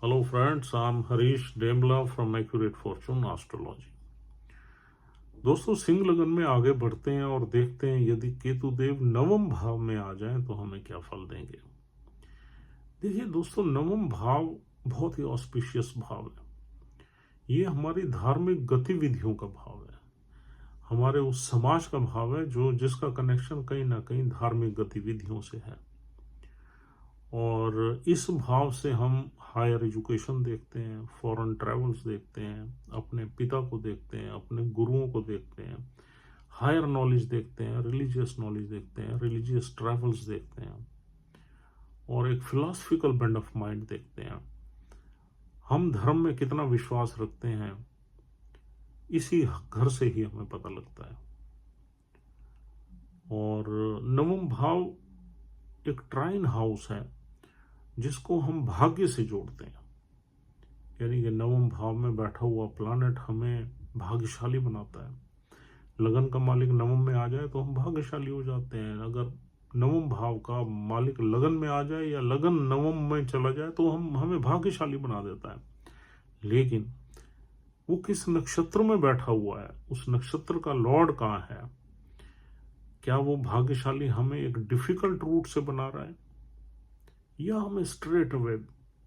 Hello friends, I'm Harish Demla from Accurate Fortune Astrology। दोस्तों, सिंह लगन में आगे बढ़ते हैं और देखते हैं यदि केतु देव नवम भाव में आ जाएं तो हमें क्या फल देंगे। देखिए दोस्तों, नवम भाव बहुत ही ऑस्पिशियस भाव है। ये हमारी धार्मिक गतिविधियों का भाव है, हमारे उस समाज का भाव है जो जिसका कनेक्शन कहीं ना कहीं धार्मिक गतिविधियों से है। और इस भाव से हम हायर एजुकेशन देखते हैं, फॉरेन ट्रैवल्स देखते हैं, अपने पिता को देखते हैं, अपने गुरुओं को देखते हैं, हायर नॉलेज देखते हैं, रिलीजियस नॉलेज देखते हैं, रिलीजियस ट्रैवल्स देखते हैं और एक फिलोसफिकल बेंड ऑफ माइंड देखते हैं। हम धर्म में कितना विश्वास रखते हैं इसी घर से ही हमें पता लगता है। और नवम भाव एक ट्राइन हाउस है जिसको हम भाग्य से जोड़ते हैं, यानी कि नवम भाव में बैठा हुआ प्लैनेट हमें भाग्यशाली बनाता है। लगन का मालिक नवम में आ जाए तो हम भाग्यशाली हो जाते हैं। अगर नवम भाव का मालिक लगन में आ जाए या लगन नवम में चला जाए तो हम हमें भाग्यशाली बना देता है। लेकिन वो किस नक्षत्र में बैठा हुआ है, उस नक्षत्र का लॉर्ड कहाँ है, क्या वो भाग्यशाली हमें एक डिफिकल्ट रूट से बना रहा है या हमें स्ट्रेट अवे,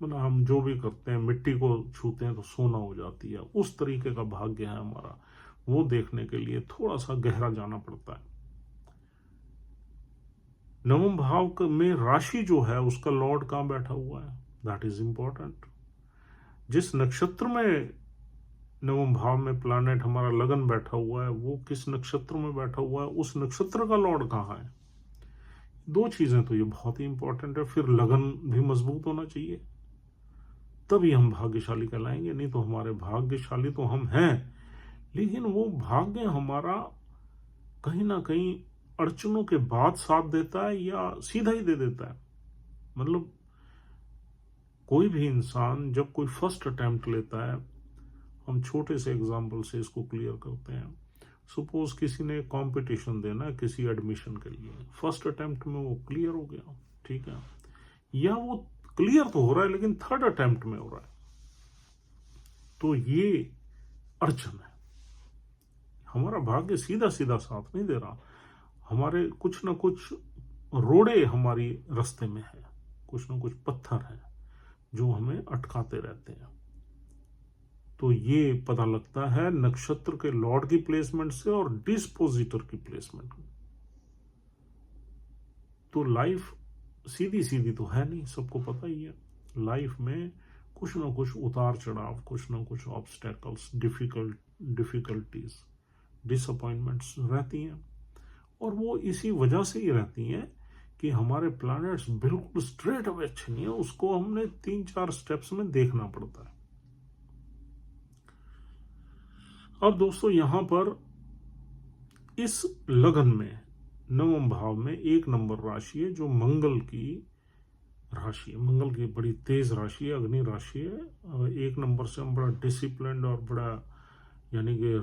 मतलब हम जो भी करते हैं मिट्टी को छूते हैं तो सोना हो जाती है, उस तरीके का भाग्य है हमारा। वो देखने के लिए थोड़ा सा गहरा जाना पड़ता है। नवम भाव में राशि जो है उसका लॉर्ड कहाँ बैठा हुआ है, दैट इज इंपॉर्टेंट। जिस नक्षत्र में नवम भाव में प्लैनेट हमारा लगन बैठा हुआ है वो किस नक्षत्र में बैठा हुआ है, उस नक्षत्र का लॉर्ड कहाँ है। दो चीजें तो ये बहुत ही इंपॉर्टेंट है। फिर लगन भी मजबूत होना चाहिए, तभी हम भाग्यशाली कहलाएंगे। नहीं तो हमारे भाग्यशाली तो हम हैं, लेकिन वो भाग्य हमारा कहीं ना कहीं अड़चनों के बाद साथ देता है या सीधा ही दे देता है। मतलब कोई भी इंसान जब कोई फर्स्ट अटेम्प्ट लेता है, हम छोटे से एग्जाम्पल से इसको क्लियर करते हैं। सपोज किसी ने कंपटीशन देना है किसी एडमिशन के लिए, फर्स्ट अटेम्प्ट में वो क्लियर हो गया, ठीक है, या वो क्लियर तो हो रहा है लेकिन थर्ड अटेम्प्ट में हो रहा है, तो ये अड़चन है। हमारा भाग्य सीधा सीधा साथ नहीं दे रहा, हमारे कुछ ना कुछ रोड़े हमारी रास्ते में है, कुछ ना कुछ पत्थर है जो हमें अटकाते रहते हैं। तो ये पता लगता है नक्षत्र के लॉर्ड की प्लेसमेंट से और डिस्पोजिटर की प्लेसमेंट में। तो लाइफ सीधी सीधी तो है नहीं, सबको पता ही है। लाइफ में कुछ ना कुछ उतार चढ़ाव, कुछ ना कुछ ऑब्स्टेकल्स, डिफिकल्टीज, डिसअपॉइंटमेंट्स रहती हैं। और वो इसी वजह से ही रहती हैं कि हमारे प्लैनेट्स बिल्कुल स्ट्रेट अवे अच्छे नहीं है, उसको हमने 3-4 स्टेप्स में देखना पड़ता है। अब दोस्तों, यहां पर इस लगन में नवम भाव में एक नंबर राशि है जो मंगल की राशि है। मंगल की बड़ी तेज राशि है, अग्नि राशि है। एक नंबर से हम बड़ा डिसिप्लिन और बड़ा, यानी कि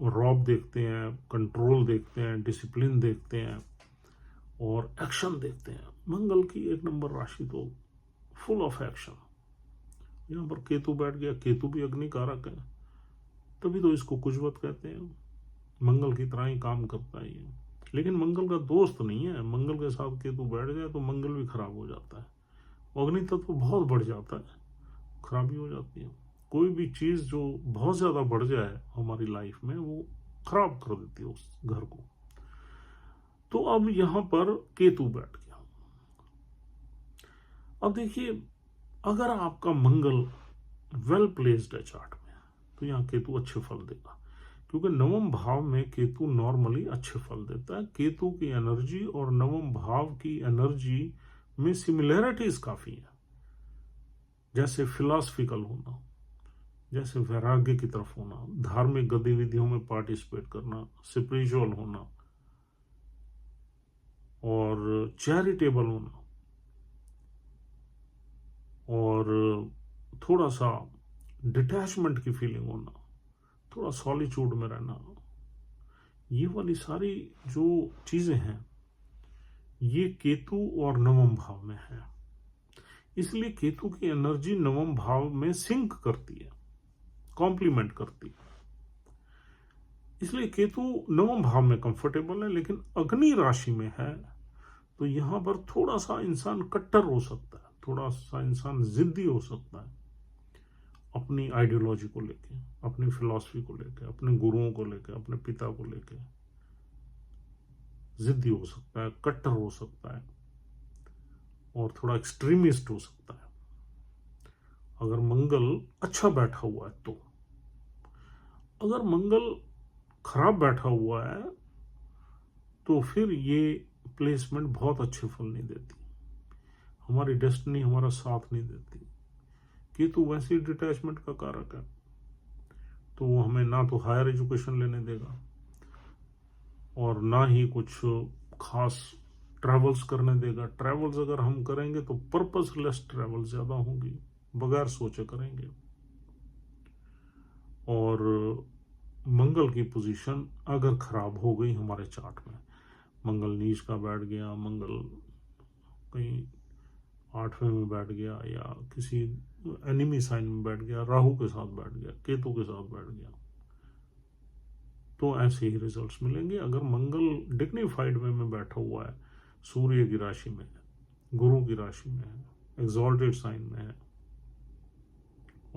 रॉब देखते हैं, कंट्रोल देखते हैं, डिसिप्लिन देखते हैं और एक्शन देखते हैं। मंगल की एक नंबर राशि तो फुल ऑफ एक्शन। यहाँ पर केतु बैठ गया, केतु भी अग्नि कारक है, तभी तो इसको कुजवत कहते हैं। मंगल की तरह ही काम करता है ये, लेकिन मंगल का दोस्त नहीं है। मंगल के साथ केतु बैठ जाए तो मंगल भी खराब हो जाता है, अग्नि तत्व तो बहुत बढ़ जाता है, खराबी हो जाती है। कोई भी चीज जो बहुत ज्यादा बढ़ जाए हमारी लाइफ में वो खराब कर देती है उस घर को। तो अब यहां पर केतु बैठ गया। अब देखिए, अगर आपका मंगल वेल प्लेस्ड है चार्ट में तो यहाँ केतु अच्छे फल देगा, क्योंकि नवम भाव में केतु नॉर्मली अच्छे फल देता है। केतु की एनर्जी और नवम भाव की एनर्जी में सिमिलैरिटीज काफी है, जैसे फिलॉसफिकल होना, जैसे वैराग्य की तरफ होना, धार्मिक गतिविधियों में पार्टिसिपेट करना, स्पिरिचुअल होना और चैरिटेबल होना और थोड़ा सा डिटैचमेंट की फीलिंग होना, थोड़ा सॉलिट्यूड में रहना, ये वाली सारी जो चीजें हैं ये केतु और नवम भाव में है। इसलिए केतु की एनर्जी नवम भाव में सिंक करती है, कॉम्प्लीमेंट करती है। इसलिए केतु नवम भाव में कंफर्टेबल है, लेकिन अग्नि राशि में है तो यहां पर थोड़ा सा इंसान कट्टर हो सकता है, थोड़ा सा इंसान जिद्दी हो सकता है, अपनी आइडियोलॉजी को लेके, अपनी फिलॉसफी को लेके, अपने गुरुओं को लेके, अपने पिता को लेके जिद्दी हो सकता है, कट्टर हो सकता है और थोड़ा एक्सट्रीमिस्ट हो सकता है। अगर मंगल अच्छा बैठा हुआ है तो, अगर मंगल खराब बैठा हुआ है तो फिर ये प्लेसमेंट बहुत अच्छे फल नहीं देती, हमारी डेस्टिनी हमारा साथ नहीं देती। केतु वैसे ही डिटैचमेंट का कारक है, तो वो हमें ना तो हायर एजुकेशन लेने देगा और ना ही कुछ खास ट्रैवल्स करने देगा। ट्रैवल्स अगर हम करेंगे तो पर्पसलेस ट्रैवल ज़्यादा होंगी, बगैर सोचे करेंगे। और मंगल की पोजीशन अगर खराब हो गई हमारे चार्ट में, मंगल नीच का बैठ गया, मंगल कहीं 8वें में बैठ गया या किसी एनिमी साइन में बैठ गया, राहु के साथ बैठ गया, केतु के साथ बैठ गया, तो ऐसे ही रिजल्ट्स मिलेंगे। अगर मंगल डिग्निफाइड वे में बैठा हुआ है, सूर्य की राशि में है, गुरु की राशि में है, एग्जॉल्टेड साइन में है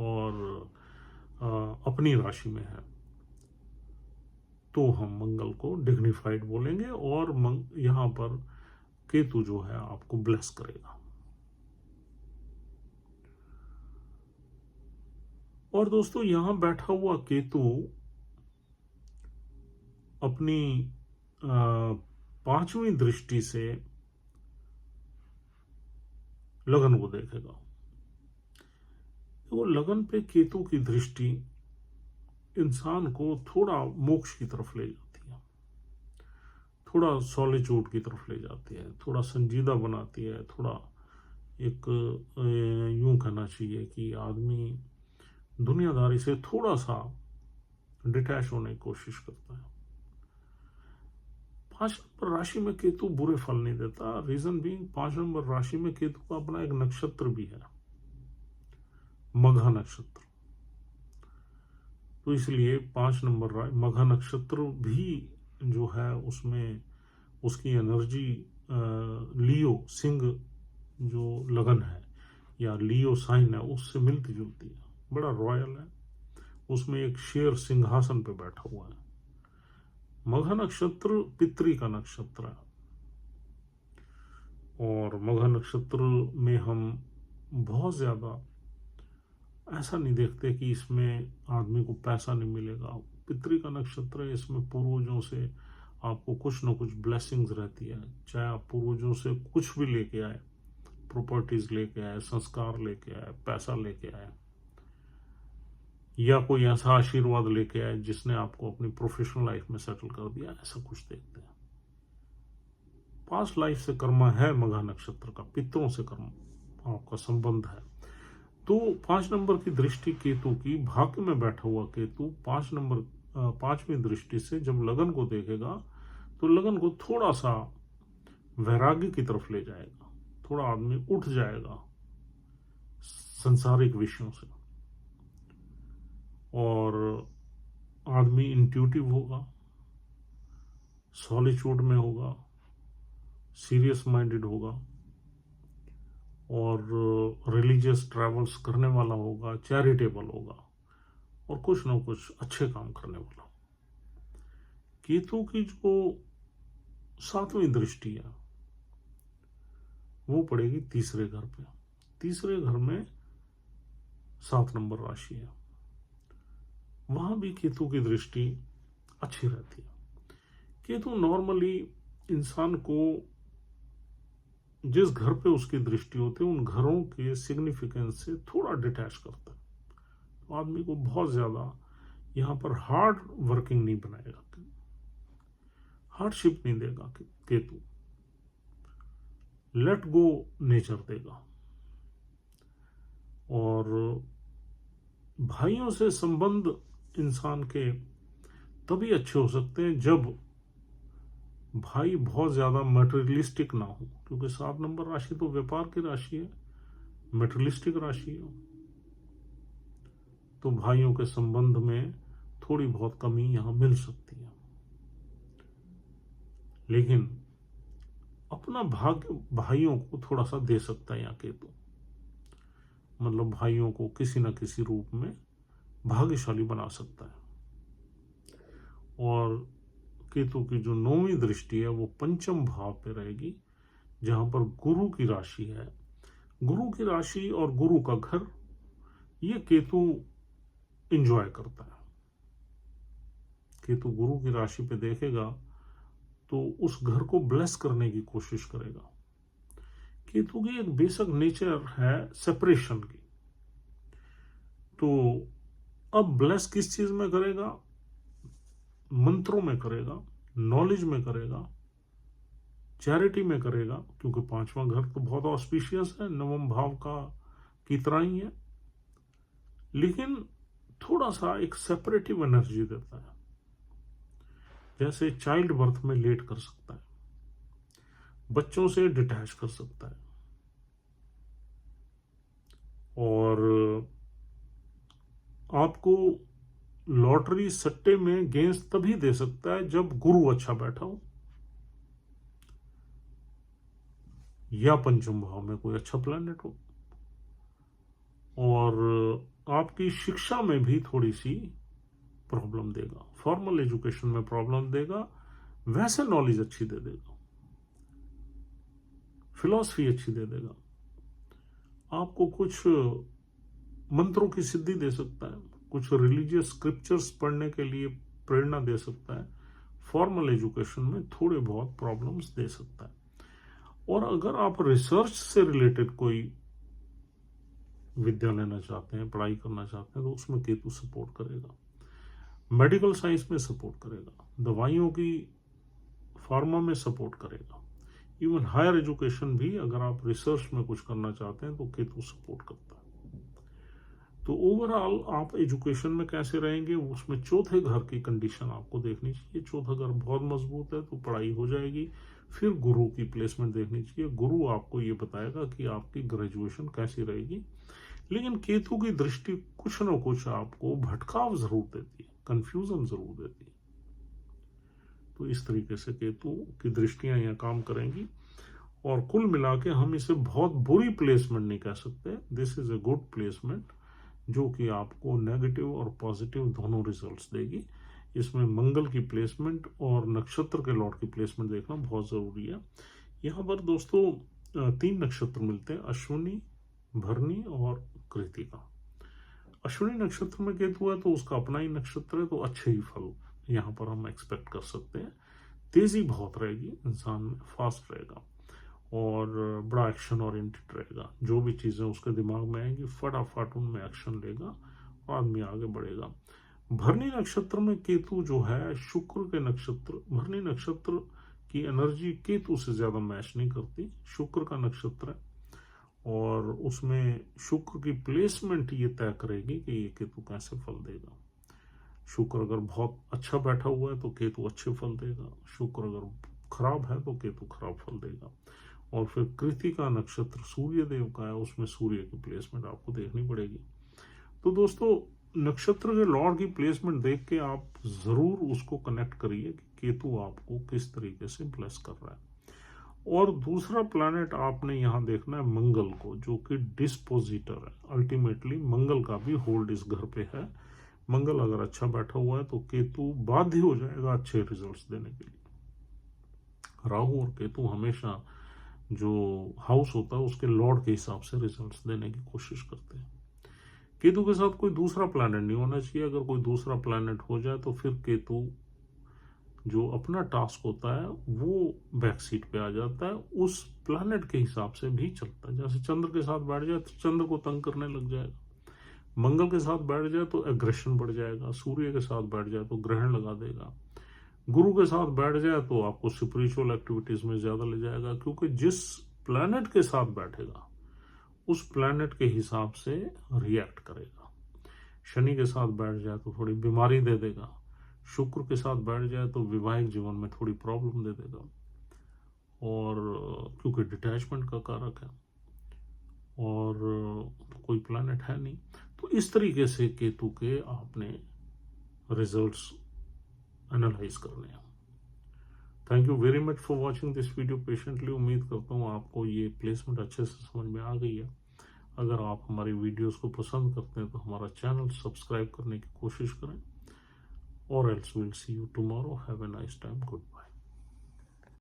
और अपनी राशि में है, तो हम मंगल को डिग्निफाइड बोलेंगे और यहां पर केतु जो है आपको ब्लेस करेगा। और दोस्तों यहां बैठा हुआ केतु अपनी 5वीं दृष्टि से लगन को देखेगा। वो लगन पे केतु की दृष्टि इंसान को थोड़ा मोक्ष की तरफ ले जाती है, थोड़ा सॉलिट्यूड की तरफ ले जाती है, थोड़ा संजीदा बनाती है, थोड़ा एक यूं कहना चाहिए कि आदमी दुनियादारी से थोड़ा सा डिटैच होने की कोशिश करता है। 5 नंबर राशि में केतु बुरे फल नहीं देता। रीजन बीइंग 5 नंबर राशि में केतु का अपना एक नक्षत्र भी है, मघा नक्षत्र, तो इसलिए 5 नंबर मघा नक्षत्र भी जो है उसमें उसकी एनर्जी लियो सिंह जो लगन है या लियो साइन है उससे मिलती जुलती है, बड़ा रॉयल है, उसमें एक शेर सिंहासन पे बैठा हुआ है। मघा नक्षत्र पितरी का नक्षत्र है और मघा नक्षत्र में हम बहुत ज्यादा ऐसा नहीं देखते कि इसमें आदमी को पैसा नहीं मिलेगा। पितरी का नक्षत्र है, इसमें पूर्वजों से आपको कुछ ना कुछ ब्लेसिंग्स रहती है, चाहे आप पूर्वजों से कुछ भी लेके आए, प्रॉपर्टीज लेके आए, संस्कार लेके आए, पैसा लेके आए या कोई ऐसा आशीर्वाद लेके आए जिसने आपको अपनी प्रोफेशनल लाइफ में सेटल कर दिया, ऐसा कुछ देखते हैं। पास्ट लाइफ से कर्म है मघा नक्षत्र का, पितरों से कर्म आपका संबंध है। तो 5 नंबर की दृष्टि केतु की, भाग्य में बैठा हुआ केतु 5वीं दृष्टि से जब लगन को देखेगा तो लगन को थोड़ा सा वैराग्य की तरफ ले जाएगा, थोड़ा आदमी उठ जाएगा सांसारिक विषयों से और आदमी इंट्यूटिव होगा, सॉलिट्यूड में होगा, सीरियस माइंडेड होगा और रिलीजियस ट्रैवल्स करने वाला होगा, चैरिटेबल होगा और कुछ ना कुछ अच्छे काम करने वाला। केतु की जो 7वीं दृष्टि है वो पड़ेगी तीसरे घर पे। तीसरे घर में 7 नंबर राशि है, वहां भी केतु की दृष्टि अच्छी रहती है। केतु नॉर्मली इंसान को जिस घर पे उसकी दृष्टि होती है उन घरों के सिग्निफिकेंस से थोड़ा डिटैच करता है, तो आदमी को बहुत ज्यादा यहां पर हार्ड वर्किंग नहीं बनाएगा, हार्डशिप नहीं देगा केतु, लेट गो नेचर देगा। और भाइयों से संबंध इंसान के तभी अच्छे हो सकते हैं जब भाई बहुत ज्यादा मटेरियलिस्टिक ना हो, क्योंकि 7 नंबर राशि तो व्यापार की राशि है, मेटेरियलिस्टिक राशि हो तो भाइयों के संबंध में थोड़ी बहुत कमी यहां मिल सकती है, लेकिन अपना भाग्य भाइयों को थोड़ा सा दे सकता है यहाँ केतु। मतलब भाइयों को किसी न किसी रूप में भाग्यशाली बना सकता है। और केतु की जो 9वीं दृष्टि है वो पंचम भाव पे रहेगी, जहां पर गुरु की राशि है। गुरु की राशि और गुरु का घर ये केतु एंजॉय करता है। केतु गुरु की राशि पे देखेगा तो उस घर को ब्लेस करने की कोशिश करेगा। केतु की एक बेसिक नेचर है सेपरेशन की। तो अब ब्लेस किस चीज में करेगा? मंत्रों में करेगा, नॉलेज में करेगा, चैरिटी में करेगा, क्योंकि 5वां घर तो बहुत ऑस्पिशियस है, 9वें भाव का की तरह ही है, लेकिन थोड़ा सा एक सेपरेटिव एनर्जी देता है। जैसे चाइल्ड बर्थ में लेट कर सकता है, बच्चों से डिटैच कर सकता है, और आपको लॉटरी सट्टे में गेंस तभी दे सकता है जब गुरु अच्छा बैठा हो या पंचम भाव में कोई अच्छा प्लैनेट हो। और आपकी शिक्षा में भी थोड़ी सी प्रॉब्लम देगा, फॉर्मल एजुकेशन में प्रॉब्लम देगा, वैसे नॉलेज अच्छी दे देगा, फिलॉसफी अच्छी दे देगा, आपको कुछ मंत्रों की सिद्धि दे सकता है, कुछ रिलीजियस स्क्रिप्चर्स पढ़ने के लिए प्रेरणा दे सकता है, फॉर्मल एजुकेशन में थोड़े बहुत प्रॉब्लम्स दे सकता है। और अगर आप रिसर्च से रिलेटेड कोई विद्या लेना चाहते हैं, पढ़ाई करना चाहते हैं, तो उसमें केतु सपोर्ट करेगा। मेडिकल साइंस में सपोर्ट करेगा, दवाइयों की फार्मा में सपोर्ट करेगा, इवन हायर एजुकेशन भी अगर आप रिसर्च में कुछ करना चाहते हैं तो केतु सपोर्ट करता है। तो ओवरऑल आप एजुकेशन में कैसे रहेंगे, उसमें चौथे घर की कंडीशन आपको देखनी चाहिए। चौथा घर बहुत मजबूत है तो पढ़ाई हो जाएगी। फिर गुरु की प्लेसमेंट देखनी चाहिए। गुरु आपको ये बताएगा कि आपकी ग्रेजुएशन कैसी रहेगी। लेकिन केतु की दृष्टि कुछ न कुछ आपको भटकाव जरूर देती है, कंफ्यूजन जरूर देती है। तो इस तरीके से केतु की दृष्टियां यहाँ काम करेंगी। और कुल मिला के हम इसे बहुत बुरी प्लेसमेंट नहीं कह सकते, this is a good placement, जो कि आपको नेगेटिव और पॉजिटिव दोनों रिजल्ट्स देगी। इसमें मंगल की प्लेसमेंट और नक्षत्र के लॉर्ड की प्लेसमेंट देखना बहुत जरूरी है। यहाँ पर दोस्तों 3 नक्षत्र मिलते हैं, अश्विनी, भरणी और कृतिका। अश्विनी नक्षत्र में केतु है तो उसका अपना ही नक्षत्र है, तो अच्छे ही फल यहाँ पर हम एक्सपेक्ट कर सकते हैं। तेजी बहुत रहेगी इंसान में, फास्ट रहेगा और बड़ा एक्शन ओरिएंटेड रहेगा। जो भी चीजें उसके दिमाग में आएंगी फटाफट उनमें एक्शन लेगा और आदमी आगे बढ़ेगा। भरणी नक्षत्र में केतु जो है शुक्र के नक्षत्र, भरणी नक्षत्र की एनर्जी केतु से ज्यादा मैच नहीं करती, शुक्र का नक्षत्र है और उसमें शुक्र की प्लेसमेंट ये तय करेगी कि ये केतु कैसे फल देगा। शुक्र अगर बहुत अच्छा बैठा हुआ है तो केतु अच्छे फल देगा, शुक्र अगर खराब है तो केतु खराब फल देगा। और फिर कृतिका नक्षत्र सूर्य देव का है, उसमें सूर्य की प्लेसमेंट आपको देखनी पड़ेगी। तो दोस्तों नक्षत्र के लॉर्ड की प्लेसमेंट देख के आप जरूर उसको कनेक्ट करिए कि केतु आपको किस तरीके से ब्लेस कर रहा है। और दूसरा प्लैनेट आपने यहाँ देखना है मंगल को, जो कि डिस्पोजिटर है। अल्टीमेटली मंगल का भी होल्ड इस घर पे है। मंगल अगर अच्छा बैठा हुआ है तो केतु बाध्य हो जाएगा अच्छे रिजल्ट्स देने के लिए। राहु और केतु हमेशा जो हाउस होता है उसके लॉर्ड के हिसाब से रिजल्ट्स देने की कोशिश करते हैं। केतु के साथ कोई दूसरा प्लैनेट नहीं होना चाहिए। अगर कोई दूसरा प्लैनेट हो जाए तो फिर केतु जो अपना टास्क होता है वो बैक सीट पे आ जाता है, उस प्लैनेट के हिसाब से भी चलता है। जैसे चंद्र के साथ बैठ जाए तो चंद्र को तंग करने लग जाएगा, मंगल के साथ बैठ जाए तो एग्रेशन बढ़ जाएगा, सूर्य के साथ बैठ जाए तो ग्रहण लगा देगा, गुरु के साथ बैठ जाए तो आपको स्पिरिचुअल एक्टिविटीज में ज्यादा ले जाएगा। क्योंकि जिस प्लैनेट के साथ बैठेगा उस प्लैनेट के हिसाब से रिएक्ट करेगा। शनि के साथ बैठ जाए तो थोड़ी बीमारी दे देगा, शुक्र के साथ बैठ जाए तो वैवाहिक जीवन में थोड़ी प्रॉब्लम दे देगा, और क्योंकि डिटैचमेंट का कारक है। और कोई प्लैनेट है नहीं। तो इस तरीके से केतु के आपने रिजल्ट्स एनालाइज करने हैं। Thank you very much for watching this video patiently. उम्मीद करता हूँ आपको ये प्लेसमेंट अच्छे से समझ में आ गई है। अगर आप हमारी वीडियोस को पसंद करते हैं तो हमारा चैनल सब्सक्राइब करने की कोशिश करें, और else will see you tomorrow. Have a nice time. Good bye.